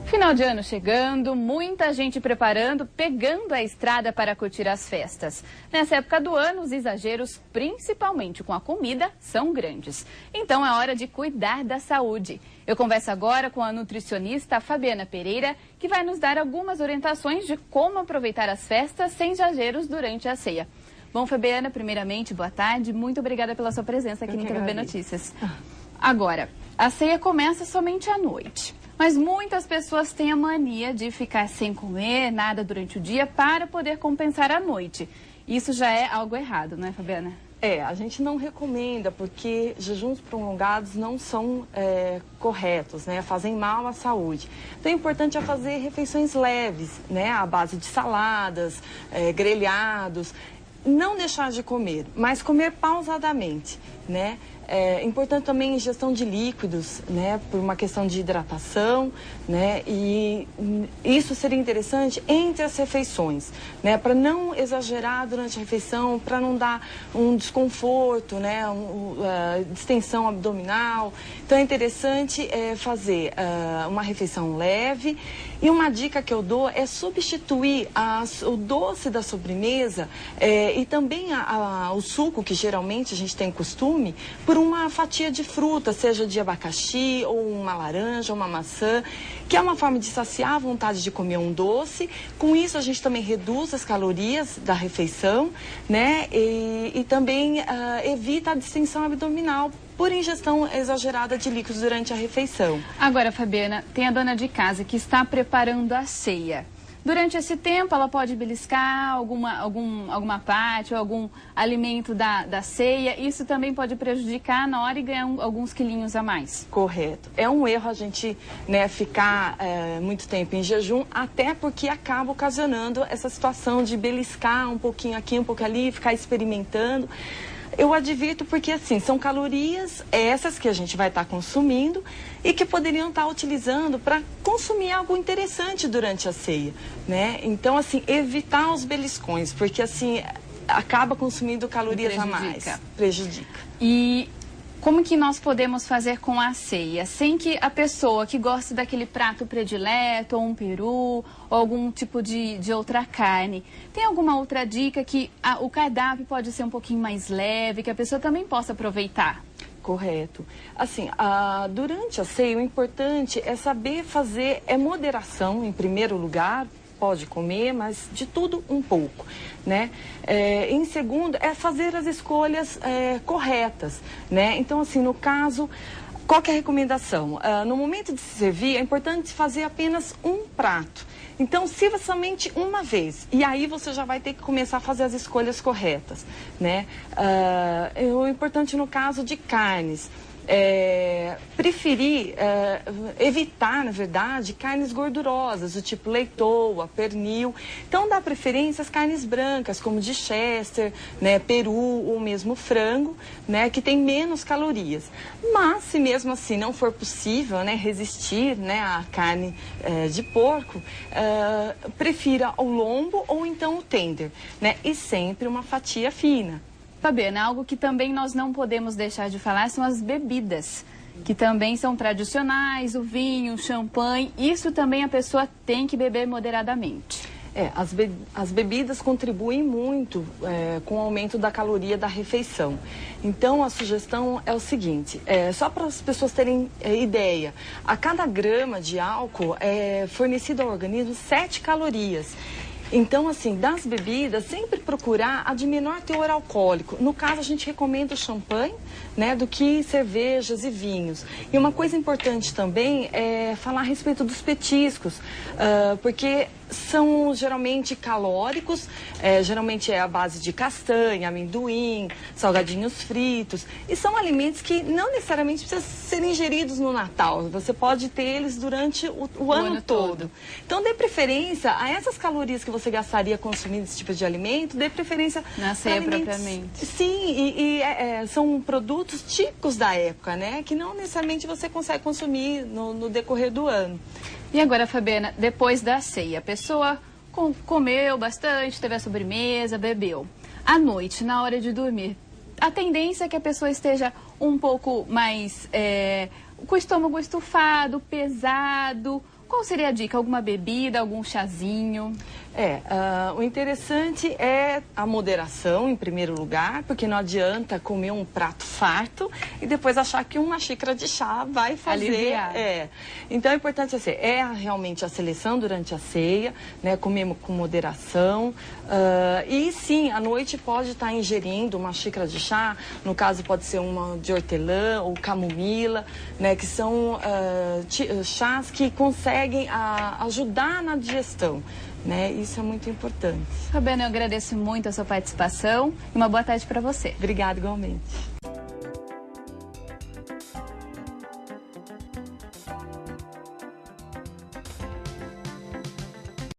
Final de ano chegando, muita gente preparando, pegando a estrada para curtir as festas. Nessa época do ano, os exageros, principalmente com a comida, são grandes. Então é hora de cuidar da saúde. Eu converso agora com a nutricionista Fabiana Pereira, que vai nos dar algumas orientações de como aproveitar as festas sem exageros durante a ceia. Bom, Fabiana, primeiramente, boa tarde. Muito obrigada pela sua presença aqui no TVB Notícias. Agora, a ceia começa somente à noite. Mas muitas pessoas têm a mania de ficar sem comer nada durante o dia para poder compensar à noite. Isso já é algo errado, não é, Fabiana? A gente não recomenda porque jejuns prolongados não são corretos, né? Fazem mal à saúde. Então, o importante é fazer refeições leves, né? À base de saladas, grelhados. Não deixar de comer, mas comer pausadamente, né? É importante também a ingestão de líquidos, né, por uma questão de hidratação, né, e isso seria interessante entre as refeições, né, para não exagerar durante a refeição, para não dar um desconforto, né, distensão abdominal. Então é interessante fazer uma refeição leve. E uma dica que eu dou é substituir o doce da sobremesa e também o suco, que geralmente a gente tem costume, por uma fatia de fruta, seja de abacaxi, ou uma laranja, ou uma maçã, que é uma forma de saciar a vontade de comer um doce. Com isso, a gente também reduz as calorias da refeição, né? E também evita a distensão abdominal por ingestão exagerada de líquidos durante a refeição. Agora, Fabiana, tem a dona de casa que está preparando a ceia. Durante esse tempo, ela pode beliscar alguma parte ou algum alimento da ceia. Isso também pode prejudicar na hora e ganhar alguns quilinhos a mais. Correto. É um erro a gente, né, ficar muito tempo em jejum, até porque acaba ocasionando essa situação de beliscar um pouquinho aqui, um pouquinho ali, ficar experimentando. Eu advirto porque, assim, são calorias essas que a gente vai estar consumindo e que poderiam estar utilizando para consumir algo interessante durante a ceia, né? Então, assim, evitar os beliscões, porque, assim, acaba consumindo calorias a mais. Prejudica. E como que nós podemos fazer com a ceia, sem que a pessoa que gosta daquele prato predileto, ou um peru, ou algum tipo de outra carne, tem alguma outra dica que o cardápio pode ser um pouquinho mais leve, que a pessoa também possa aproveitar? Correto. Assim, durante a ceia, o importante é saber fazer moderação, em primeiro lugar. Pode comer, mas de tudo um pouco, né? Em segundo, é fazer as escolhas corretas, né? Então, assim, no caso, qual que é a recomendação? No momento de se servir, é importante fazer apenas um prato. Então, sirva somente uma vez, e aí você já vai ter que começar a fazer as escolhas corretas, né? O importante no caso de carnes, preferir evitar, na verdade, carnes gordurosas, do tipo leitoa, pernil. Então, dá preferência às carnes brancas, como de Chester, né, peru ou mesmo frango, né, que tem menos calorias. Mas, se mesmo assim não for possível, né, resistir, né, à carne de porco, prefira o lombo ou então o tender, né, e sempre uma fatia fina. Fabiana, algo que também nós não podemos deixar de falar são as bebidas, que também são tradicionais, o vinho, o champanhe. Isso também a pessoa tem que beber moderadamente. As bebidas contribuem muito com o aumento da caloria da refeição. Então, a sugestão é o seguinte, só para as pessoas terem ideia, a cada grama de álcool é fornecido ao organismo 7 calorias. Então, assim, das bebidas, sempre procurar a de menor teor alcoólico. No caso, a gente recomenda o champanhe, né, do que cervejas e vinhos. E uma coisa importante também é falar a respeito dos petiscos, porque são geralmente calóricos, geralmente é a base de castanha, amendoim, salgadinhos fritos, e são alimentos que não necessariamente precisam ser ingeridos no Natal, você pode ter eles durante o ano todo. Então, dê preferência a essas calorias que você gastaria consumindo esse tipo de alimento, dê preferência na ceia propriamente. Sim, são produtos típicos da época, né, que não necessariamente você consegue consumir no decorrer do ano. E agora, Fabiana, depois da ceia, a pessoa comeu bastante, teve a sobremesa, bebeu. À noite, na hora de dormir, a tendência é que a pessoa esteja um pouco mais com o estômago estufado, pesado. Qual seria a dica? Alguma bebida, algum chazinho? O interessante é a moderação, em primeiro lugar, porque não adianta comer um prato farto e depois achar que uma xícara de chá vai fazer. Aliviar. Então, é importante assim, realmente a seleção durante a ceia, né, comer com moderação. E sim, à noite pode estar ingerindo uma xícara de chá, no caso pode ser uma de hortelã ou camomila, né, que são chás que conseguem ajudar na digestão. Né? Isso é muito importante. Fabiana, eu agradeço muito a sua participação e uma boa tarde para você. Obrigada, igualmente.